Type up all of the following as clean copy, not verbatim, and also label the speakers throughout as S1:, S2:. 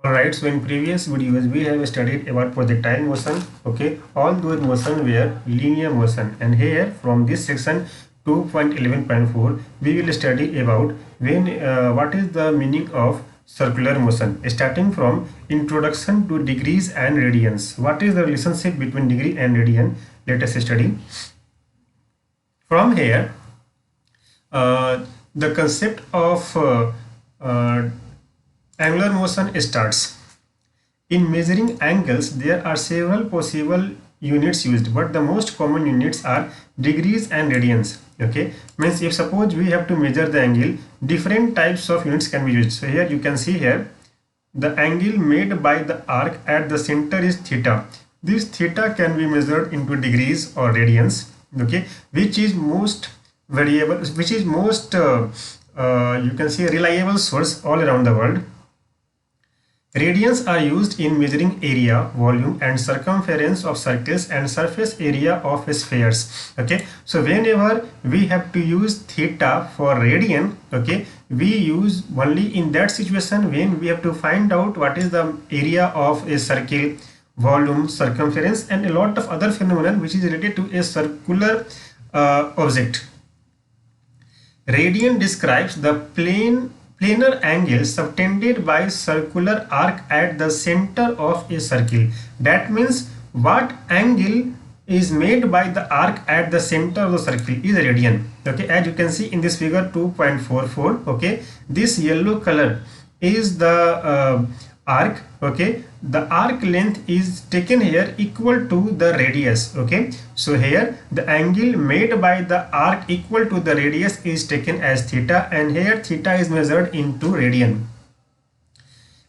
S1: Alright, so in previous videos we have studied about projectile motion. Okay, all those motion were linear motion, and here from this section 2.11.4 we will study about what is the meaning of circular motion, starting from introduction to degrees and radians. What is the relationship between degree and radian? Let us study. From here, the concept of angular motion starts. In measuring angles, there are several possible units used, but the most common units are degrees and radians. Okay, means if suppose we have to measure the angle, different types of units can be used. So here you can see here, the angle made by the arc at the center is theta. This theta can be measured into degrees or radians. Okay, which is most variable, which is most you can say reliable source all around the world. Radians are used in measuring area, volume and circumference of circles and surface area of spheres. Okay, so whenever we have to use theta for radian, okay, we use only in that situation when we have to find out what is the area of a circle, volume, circumference and a lot of other phenomena which is related to a circular object. Radian describes the planar angle subtended by circular arc at the center of a circle. That means what angle is made by the arc at the center of the circle is a radian. Okay, as you can see in this figure 2.44. okay, this yellow color is the arc. Okay, the arc length is taken here equal to the radius. Okay, so here the angle made by the arc equal to the radius is taken as theta, and here theta is measured into radian.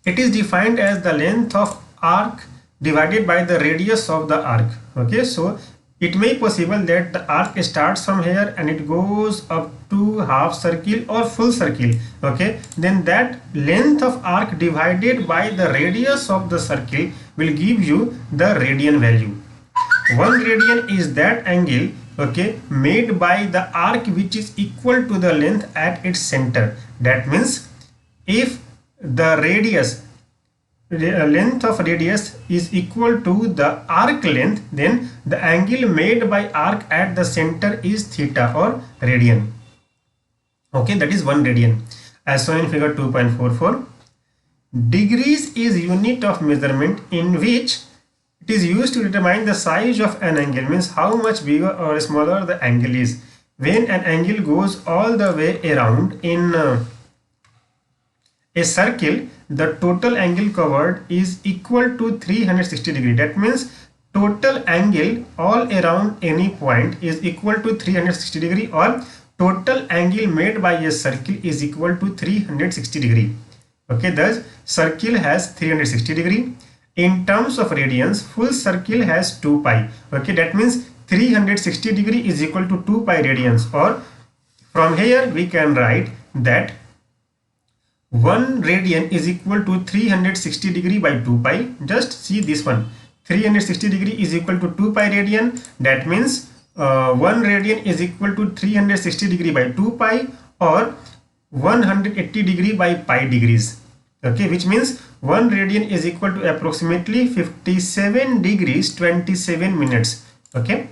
S1: It is defined as the length of arc divided by the radius of the arc. Okay, so it may be possible that the arc starts from here and it goes up to half circle or full circle. Okay, then that length of arc divided by the radius of the circle will give you the radian value. 1 radian is that angle, okay, made by the arc which is equal to the length at its center. That means if the length of radius is equal to the arc length, then the angle made by arc at the center is theta or radian. Okay, that is 1 radian as shown in figure 2.44. Degrees is unit of measurement in which it is used to determine the size of an angle, means how much bigger or smaller the angle is. When an angle goes all the way around in a circle, the total angle covered is equal to 360 degree. That means total angle all around any point is equal to 360 degree, or total angle made by a circle is equal to 360 degree. Okay, thus circle has 360 degree. In terms of radians, full circle has 2 pi. Okay, that means 360 degree is equal to 2 pi radians, or from here we can write that 1 radian is equal to 360 degree by 2 pi. Just see this one, 360 degree is equal to 2 pi radian. That means 1 radian is equal to 360 degree by 2 pi, or 180 degree by pi degrees. Okay, which means 1 radian is equal to approximately 57 degrees 27 minutes. Okay,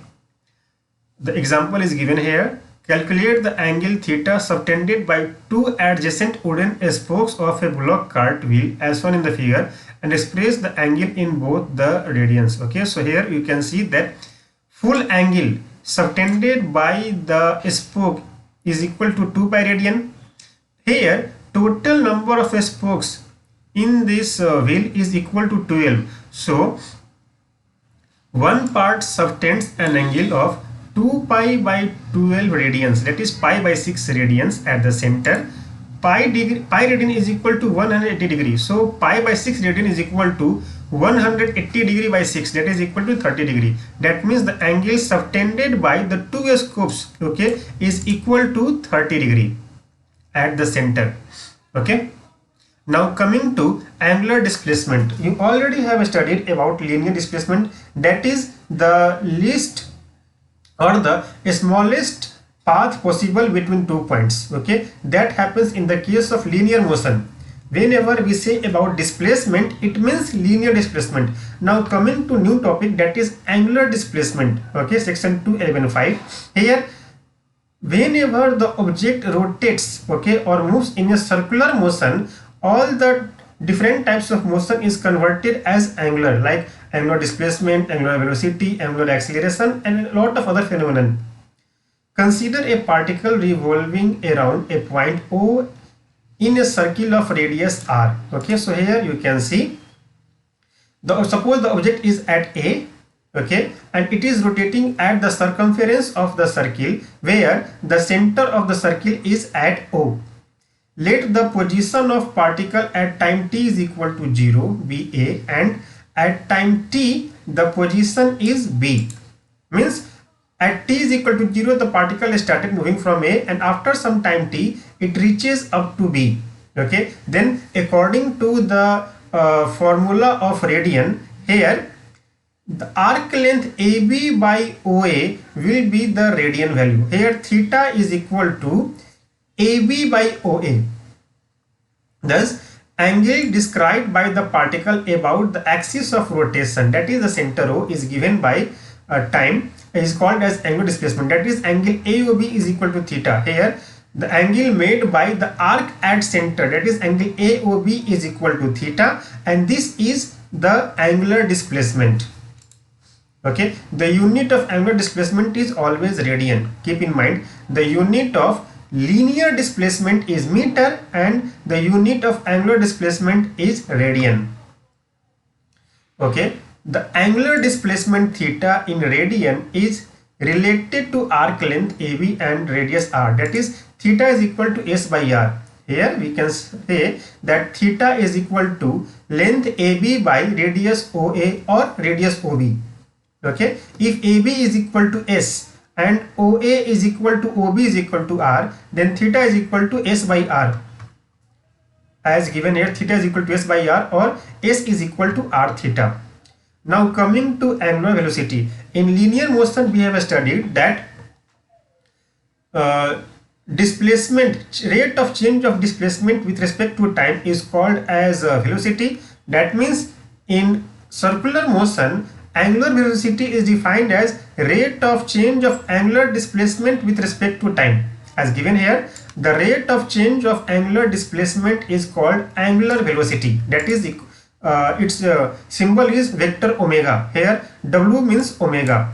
S1: the example is given here. Calculate the angle theta subtended by 2 adjacent wooden spokes of a block cart wheel as shown in the figure, and express the angle in both the radians. Okay, so here you can see that full angle subtended by the spoke is equal to 2 pi radian. Here total number of spokes in this wheel is equal to 12. So one part subtends an angle of 2 pi by 12 radians, that is pi by 6 radians at the center. Pi radian is equal to 180 degree. So pi by 6 radian is equal to 180 degree by 6, that is equal to 30 degree. That means the angle subtended by the two scopes, okay, is equal to 30 degree at the center. Okay, now coming to angular displacement, you already have studied about linear displacement, that is the least or the smallest path possible between 2 points. Okay, that happens in the case of linear motion. whenever we say about displacement, it means linear displacement. Now coming to new topic, that is angular displacement. Okay, section 2.11.5. Here, whenever the object rotates, okay, or moves in a circular motion, all the different types of motion is converted as angular, like angular displacement, angular velocity, angular acceleration, and a lot of other phenomena. Consider a particle revolving around a point O in a circle of radius r. Okay, so here you can see, suppose the object is at A, okay, and it is rotating at the circumference of the circle, where the center of the circle is at O. Let the position of particle at time t is equal to 0 be A, and at time t the position is B. Means at t is equal to 0 the particle started moving from A, and after some time t it reaches up to B. Okay, then according to the formula of radian, here the arc length AB by OA will be the radian value. Here theta is equal to AB by OA. Thus, angle described by the particle about the axis of rotation, that is the center O, is given by time, is called as angular displacement. That is angle AOB is equal to theta. Here the angle made by the arc at center, that is angle AOB, is equal to theta, and this is the angular displacement. Okay, the unit of angular displacement is always radian. Keep in mind, the unit of linear displacement is meter and the unit of angular displacement is radian. Okay, the angular displacement theta in radian is related to arc length AB and radius r, that is theta is equal to S by r. Here we can say that theta is equal to length AB by radius OA or radius OB. Okay, if AB is equal to S and OA is equal to OB is equal to R, then theta is equal to S by R. As given here, theta is equal to S by R, or S is equal to R theta. Now coming to angular velocity. In linear motion we have studied that displacement, rate of change of displacement with respect to time is called as velocity. That means in circular motion, angular velocity is defined as rate of change of angular displacement with respect to time. As given here, the rate of change of angular displacement is called angular velocity. That is its symbol is vector omega. Here W means omega.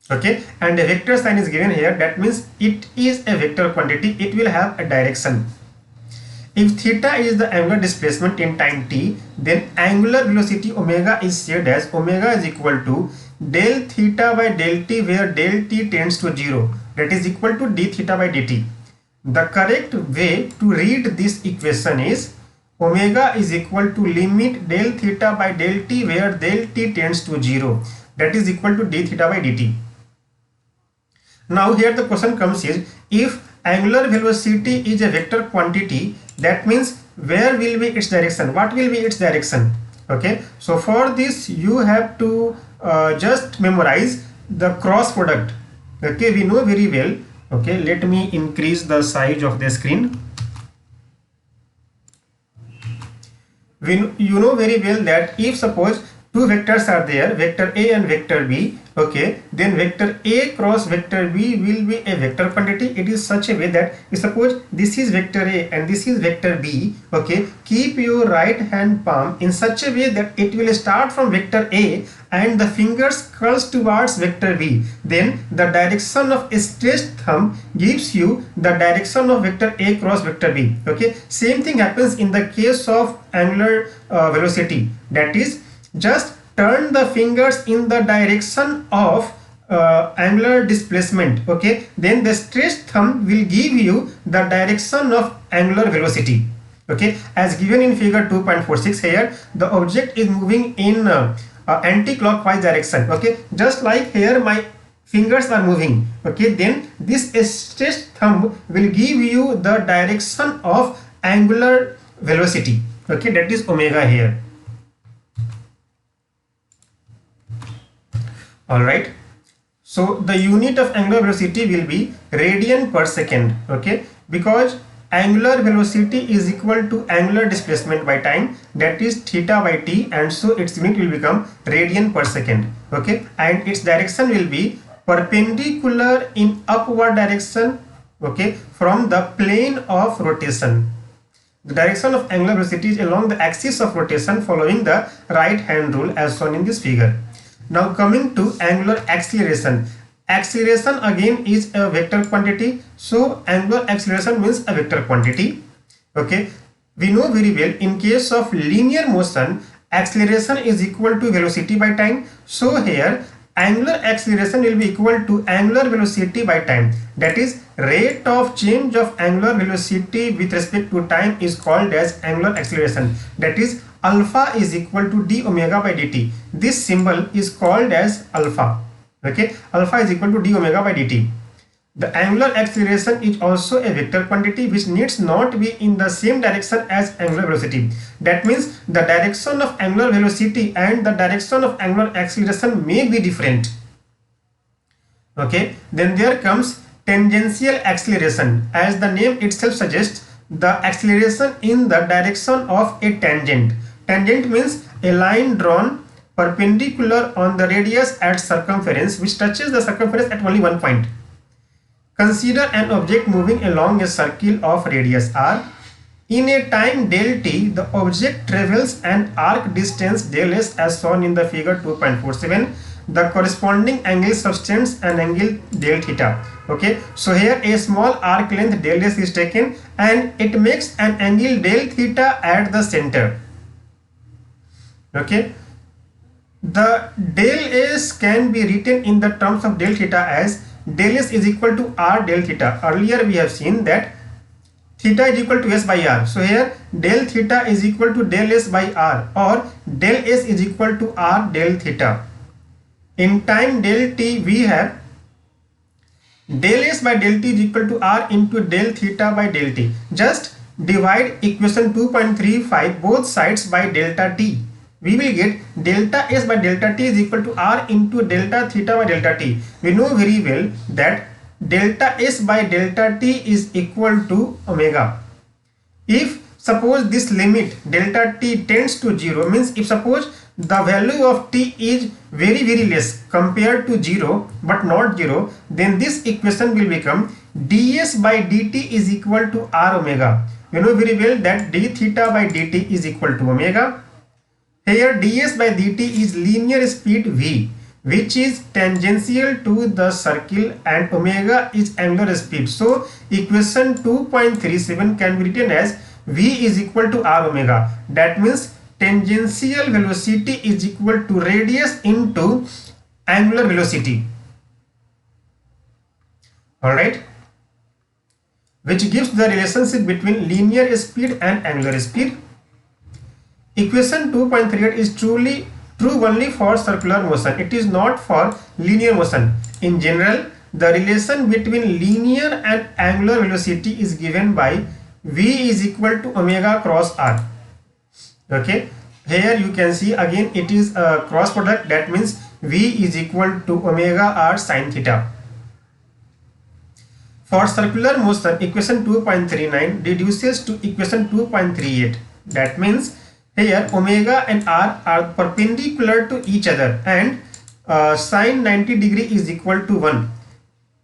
S1: Okay, and a vector sign is given here. That means it is a vector quantity. It will have a direction. If theta is the angular displacement in time t, then angular velocity omega is said as omega is equal to del theta by del t, where del t tends to 0. That is equal to d theta by dt. The correct way to read this equation is omega is equal to limit del theta by del t, where del t tends to 0. That is equal to d theta by dt. Now here the question comes is, if angular velocity is a vector quantity, that means where will be its direction? What will be its direction? Okay, so for this you have to just memorize the cross product. Okay, we know very well. Okay, let me increase the size of the screen. You know very well that if suppose two vectors are there, vector A and vector B, okay, then vector A cross vector B will be a vector quantity. It is such a way that suppose this is vector A and this is vector B, okay, keep your right hand palm in such a way that it will start from vector A and the fingers curls towards vector B. Then the direction of a stretched thumb gives you the direction of vector A cross vector B. Okay, same thing happens in the case of angular velocity. That is, just turn the fingers in the direction of angular displacement. Okay, then the stretched thumb will give you the direction of angular velocity. Okay, as given in figure 2.46, here the object is moving in anti-clockwise direction. Okay, just like here my fingers are moving. Okay, then this stretched thumb will give you the direction of angular velocity. Okay, that is omega here. Alright, so the unit of angular velocity will be radian per second. Okay, because angular velocity is equal to angular displacement by time, that is theta by t, and so its unit will become radian per second. Okay, and its direction will be perpendicular in upward direction, okay, from the plane of rotation. The direction of angular velocity is along the axis of rotation following the right hand rule as shown in this figure. Now coming to angular acceleration. Acceleration again is a vector quantity. So angular acceleration means a vector quantity. Okay. We know very well in case of linear motion, acceleration is equal to velocity by time. So here angular acceleration will be equal to angular velocity by time. That is, rate of change of angular velocity with respect to time is called as angular acceleration. That is, alpha is equal to d omega by dt. This symbol is called as alpha. Okay, alpha is equal to d omega by dt. The angular acceleration is also a vector quantity which needs not be in the same direction as angular velocity. That means the direction of angular velocity and the direction of angular acceleration may be different. Okay, then there comes tangential acceleration. As the name itself suggests, the acceleration in the direction of a tangent. Tangent means a line drawn perpendicular on the radius at circumference which touches the circumference at only one point. Consider an object moving along a circle of radius r. In a time del t, the object travels an arc distance del s as shown in the figure 2.47. The corresponding angle subtends an angle del theta. Okay, so here a small arc length del s is taken and it makes an angle del theta at the center. Okay, the del s can be written in the terms of del theta as del s is equal to r del theta. Earlier we have seen that theta is equal to s by r. So here del theta is equal to del s by r, or del s is equal to r del theta. In time del t we have del s by del t is equal to r into del theta by del t. Just divide equation 2.35 both sides by delta t. We will get delta s by delta t is equal to r into delta theta by delta t. We know very well that delta s by delta t is equal to omega. If suppose this limit delta t tends to 0, means if suppose the value of t is very less compared to 0 but not 0, then this equation will become ds by dt is equal to r omega. You know very well that d theta by dt is equal to omega. Here ds by dt is linear speed v, which is tangential to the circle, and omega is angular speed. So equation 2.37 can be written as v is equal to r omega. That means tangential velocity is equal to radius into angular velocity. Alright, which gives the relationship between linear speed and angular speed. Equation 2.38 is true only for circular motion. It is not for linear motion. In general, the relation between linear and angular velocity is given by v is equal to omega cross r. Okay, here you can see again it is a cross product. That means v is equal to omega r sin theta. For circular motion, equation 2.39 reduces to equation 2.38. That means here omega and r are perpendicular to each other, and sine 90 degree is equal to 1.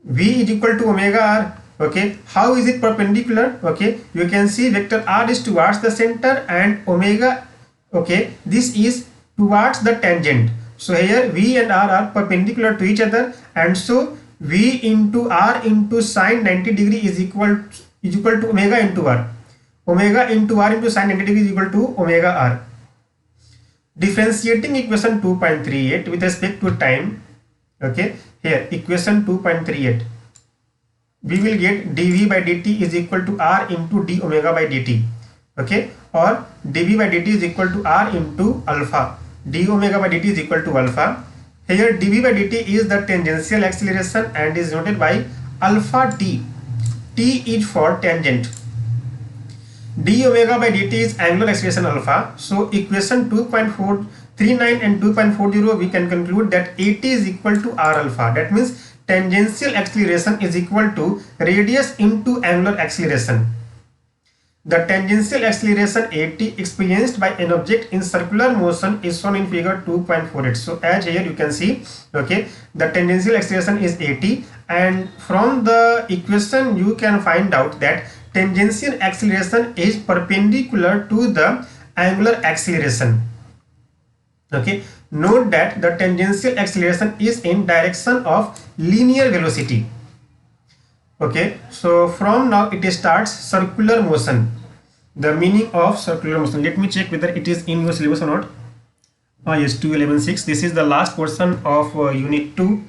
S1: V is equal to omega r. Okay, how is it perpendicular? Okay, you can see vector r is towards the center and omega, okay, this is towards the tangent. So here v and r are perpendicular to each other, and so v into r into sine 90 degree is equal to omega into r. Omega into r into sine 90 degree is equal to omega r. Differentiating equation 2.38 with respect to time, okay, here equation 2.38, we will get dv by dt is equal to r into d omega by dt, okay, or dv by dt is equal to r into alpha. D omega by dt is equal to alpha. Here dv by dt is the tangential acceleration and is noted by alpha t. T is for tangent. D omega by dt is angular acceleration alpha. So equation 2.439 and 2.40 we can conclude that AT is equal to R alpha. That means tangential acceleration is equal to radius into angular acceleration. The tangential acceleration at experienced by an object in circular motion is shown in figure 2.48. So as here you can see, okay, the tangential acceleration is at, and from the equation you can find out that tangential acceleration is perpendicular to the angular acceleration. Okay, note that the tangential acceleration is in direction of linear velocity. Okay, so from now it starts circular motion. The meaning of circular motion, let me check whether it is in your syllabus or not. Yes, 2.11.6. This is the last portion of unit 2.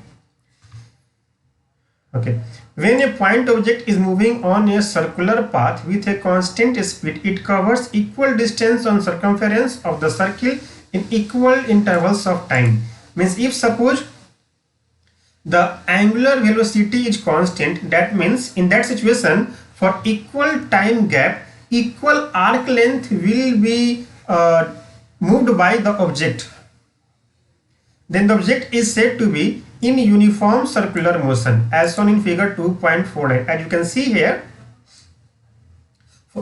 S1: Okay, when a point object is moving on a circular path with a constant speed, it covers equal distance on circumference of the circle in equal intervals of time. Means if suppose the angular velocity is constant, that means in that situation, for equal time gap, equal arc length will be moved by the object. Then the object is said to be in uniform circular motion as shown in figure 2.49. As you can see here,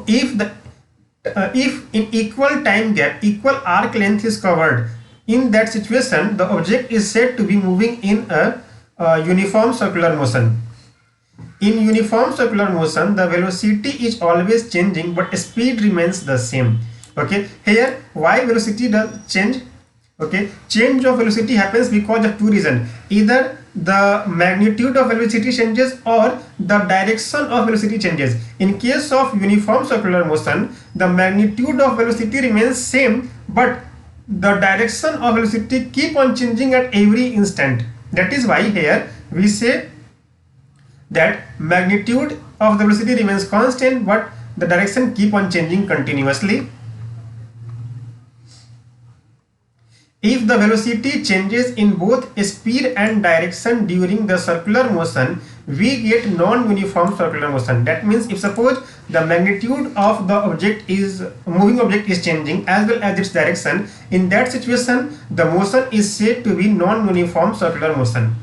S1: if in equal time gap, equal arc length is covered, in that situation the object is said to be moving in a uniform circular motion. In uniform circular motion, the velocity is always changing but speed remains the same. Okay, here why velocity does change? Okay, change of velocity happens because of two reasons: either the magnitude of velocity changes or the direction of velocity changes. In case of uniform circular motion, the magnitude of velocity remains same but the direction of velocity keep on changing at every instant. That is why here we say that magnitude of the velocity remains constant but the direction keep on changing continuously. If the velocity changes in both speed and direction during the circular motion, we get non-uniform circular motion. That means if suppose the magnitude of the object is moving object is changing as well as its direction, in that situation the motion is said to be non-uniform circular motion.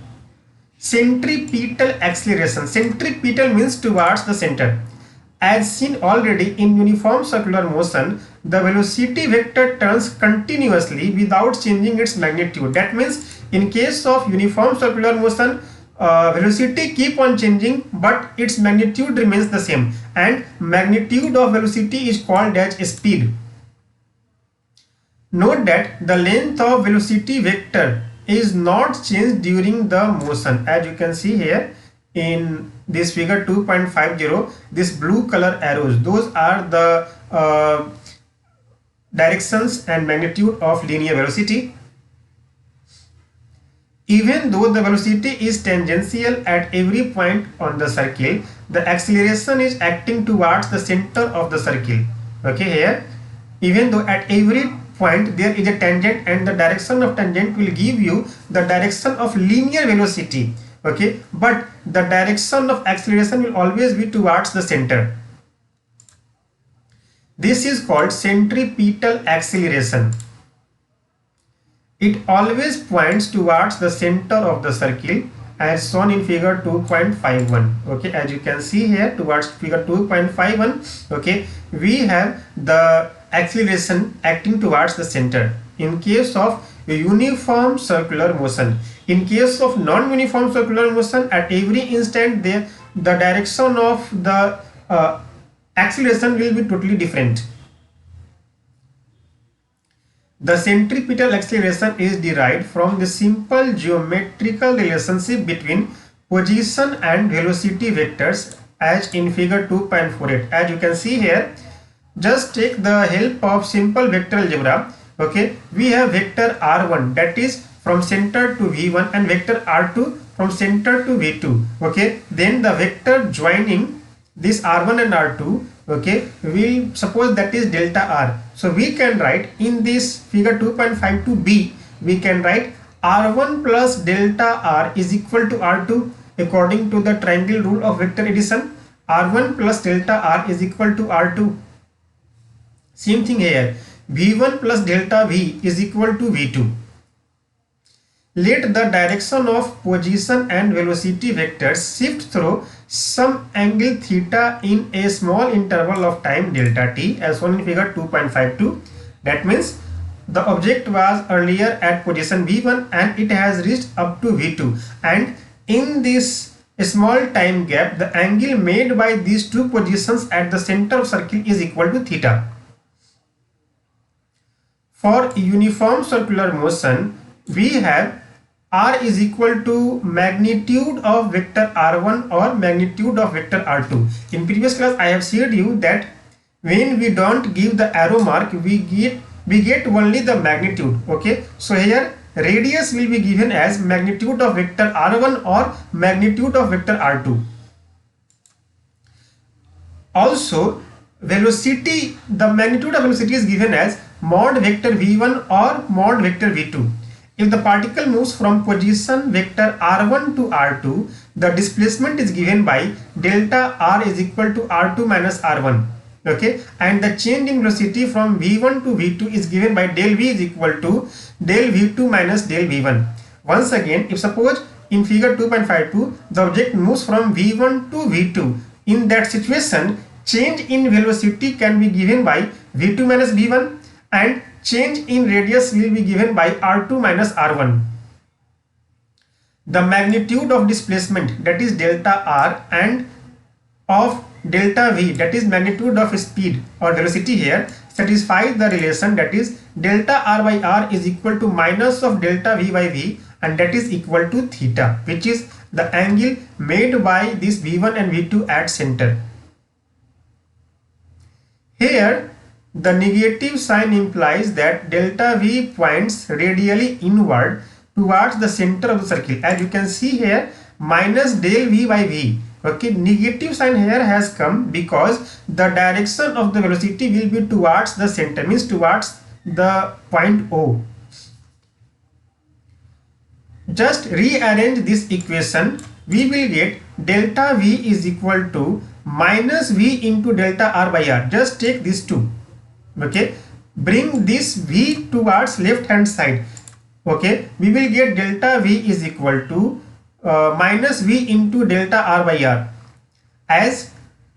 S1: Centripetal acceleration. Centripetal means towards the center. As seen already, in uniform circular motion, the velocity vector turns continuously without changing its magnitude. That means in case of uniform circular motion, velocity keep on changing but its magnitude remains the same, and magnitude of velocity is called as speed. Note that the length of velocity vector is not changed during the motion. As you can see here in this figure 2.50, this blue color arrows, those are the directions and magnitude of linear velocity. Even though the velocity is tangential at every point on the circle, the acceleration is acting towards the center of the circle. Okay, here even though at every point there is a tangent and the direction of tangent will give you the direction of linear velocity. Okay, but the direction of acceleration will always be towards the center. This is called centripetal acceleration. It always points towards the center of the circle as shown in figure 2.51. Okay, as you can see here towards figure 2.51, okay, we have the acceleration acting towards the center in case of a uniform circular motion. In case of non-uniform circular motion, at every instant the direction of the acceleration will be totally different. The centripetal acceleration is derived from the simple geometrical relationship between position and velocity vectors as in figure 2.48. As you can see here, just take the help of simple vector algebra. Okay, we have vector r1 that is from center to v1 and vector r2 from center to v2. Okay, then the vector joining this r1 and r2, okay, we suppose that is delta r. So we can write in this figure 2.52b, we can write r1 plus delta r is equal to r2 according to the triangle rule of vector addition. r1 plus delta r is equal to r2. Same thing here, v1 plus delta v is equal to v2. Let the direction of position and velocity vectors shift through some angle theta in a small interval of time delta t as shown in figure 2.52. That means the object was earlier at position v1 and it has reached up to v2, and in this small time gap the angle made by these two positions at the center of circle is equal to theta. For uniform circular motion, we have r is equal to magnitude of vector r1 or magnitude of vector r2. In previous class, I have shared you that when we don't give the arrow mark, we get only the magnitude. Okay, so here radius will be given as magnitude of vector r1 or magnitude of vector r2. Also, velocity, the magnitude of velocity is given as mod vector v1 or mod vector v2. If the particle moves from position vector r1 to r2, the displacement is given by delta r is equal to r2 minus r1. Okay, and the change in velocity from v1 to v2 is given by del v is equal to del v2 minus del v1. Once again, if suppose in figure 2.52 the object moves from v1 to v2, in that situation change in velocity can be given by v2 minus v1 and change in radius will be given by r2 minus r1. The magnitude of displacement, that is delta r, and of delta v, that is magnitude of speed or velocity, here satisfies the relation, that is delta r by r is equal to minus of delta v by v, and that is equal to theta, which is the angle made by this v1 and v2 at center. Here the negative sign implies that delta v points radially inward towards the center of the circle. As you can see here, minus del v by v. Okay, negative sign here has come because the direction of the velocity will be towards the center, means towards the point O. Just rearrange this equation, we will get delta v is equal to minus v into delta r by r. Just take these two. Okay, bring this v towards left hand side. Okay, we will get delta v is equal to minus v into delta r by r. As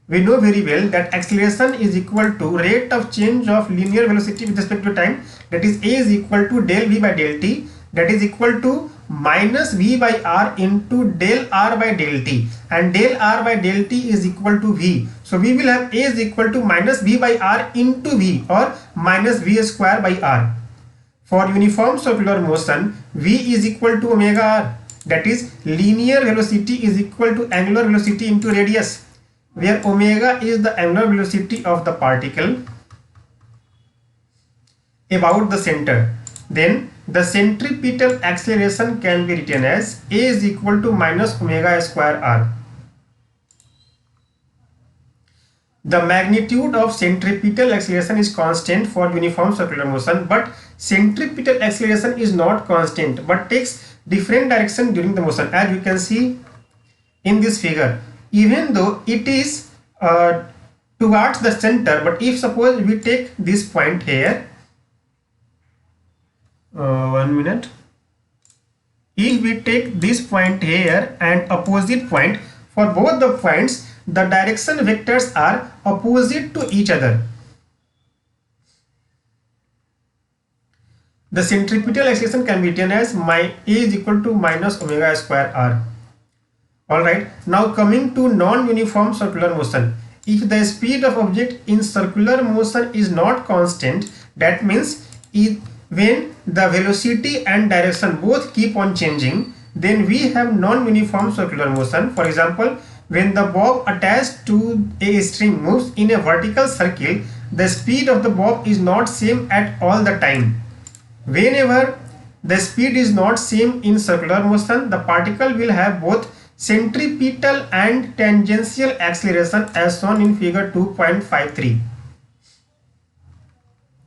S1: we know very well that acceleration is equal to rate of change of linear velocity with respect to time, that is a is equal to del v by del t, that is equal to minus v by r into del r by del t, and del r by del t is equal to v. So we will have a is equal to minus v by r into v, or minus v square by r. For uniform circular motion, v is equal to omega r, that is linear velocity is equal to angular velocity into radius, where omega is the angular velocity of the particle about the center. Then the centripetal acceleration can be written as a is equal to minus omega square r. The magnitude of centripetal acceleration is constant for uniform circular motion, but centripetal acceleration is not constant but takes different direction during the motion. As you can see in this figure, even though it is towards the center, but if suppose we take this point here, 1 minute, if we take this point here and opposite point, for both the points the direction vectors are opposite to each other. The centripetal acceleration can be written as a is equal to minus omega square r. Alright, now coming to non-uniform circular motion. If the speed of object in circular motion is not constant, that means when the velocity and direction both keep on changing, then we have non-uniform circular motion. For example, when the bob attached to a string moves in a vertical circle, the speed of the bob is not same at all the time. Whenever the speed is not same in circular motion, the particle will have both centripetal and tangential acceleration as shown in figure 2.53.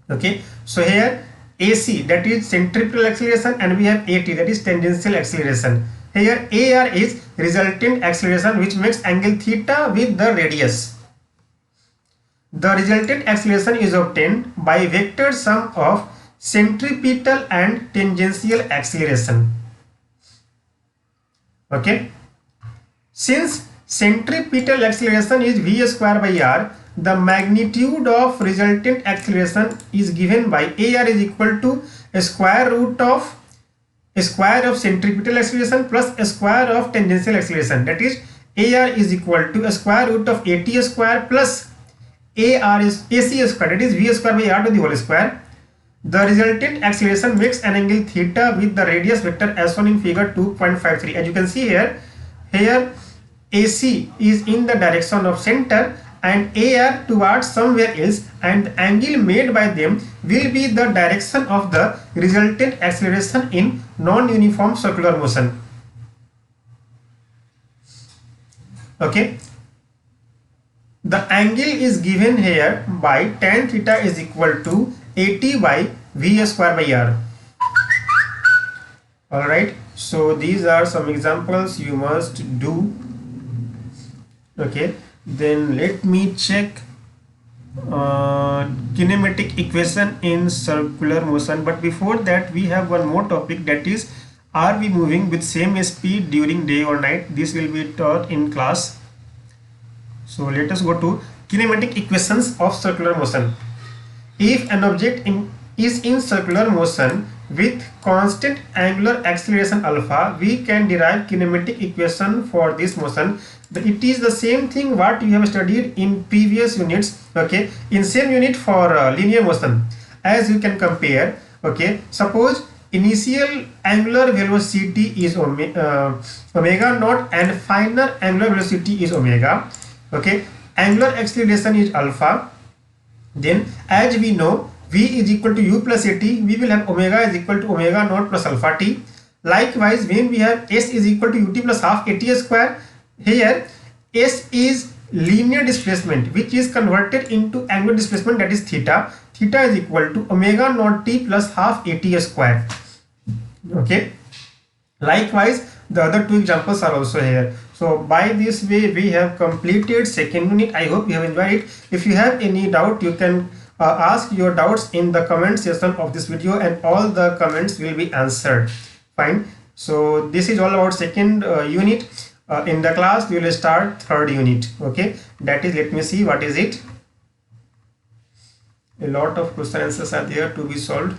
S1: Okay, so here AC, that is centripetal acceleration, and we have AT, that is tangential acceleration. Here AR is resultant acceleration, which makes angle theta with the radius. The resultant acceleration is obtained by vector sum of centripetal and tangential acceleration. Okay, since centripetal acceleration is v square by r. The magnitude of resultant acceleration is given by ar is equal to a square root of centripetal acceleration plus a square of tangential acceleration. That is, ar is equal to a square root of at square plus ar is ac square. That is v square by r to the whole square. The resultant acceleration makes an angle theta with the radius vector as shown in figure 2.53. As you can see here AC is in the direction of center and AR towards somewhere else, and the angle made by them will be the direction of the resultant acceleration in non-uniform circular motion. Okay. The angle is given here by tan theta is equal to 80 by v square by r. Alright, so these are some examples you must do. Okay, then let me check kinematic equation in circular motion, but before that we have one more topic, that is, are we moving with same speed during day or night? This will be taught in class. So let us go to kinematic equations of circular motion. If an object is in circular motion with constant angular acceleration alpha, we can derive kinematic equation for this motion. It is the same thing what you have studied in previous units. Okay, in same unit for linear motion, as you can compare. Okay, suppose initial angular velocity is omega naught and final angular velocity is omega. Okay, angular acceleration is alpha. Then as we know v is equal to u plus at, we will have omega is equal to omega naught plus alpha t. Likewise, when we have s is equal to ut plus half at square, here s is linear displacement which is converted into angular displacement, that is theta. Theta is equal to omega naught t plus half at square. Okay. Likewise, the other two examples are also here. So by this way we have completed second unit. I hope you have enjoyed it. If you have any doubt, you can ask your doubts in the comment section of this video and all the comments will be answered. Fine. So this is all about second unit. In the class we will start third unit. Okay, that is, let me see what is it. A lot of question answers are there to be solved.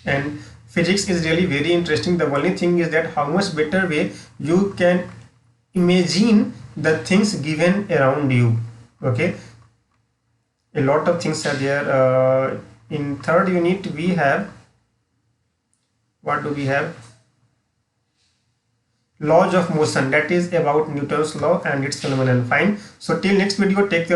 S1: And physics is really very interesting. The only thing is that how much better way you can imagine the things given around you. Okay, a lot of things are there. In third unit we have, what do we have? Laws of motion, that is about Newton's law and its phenomenon. Fine. So till next video, take care of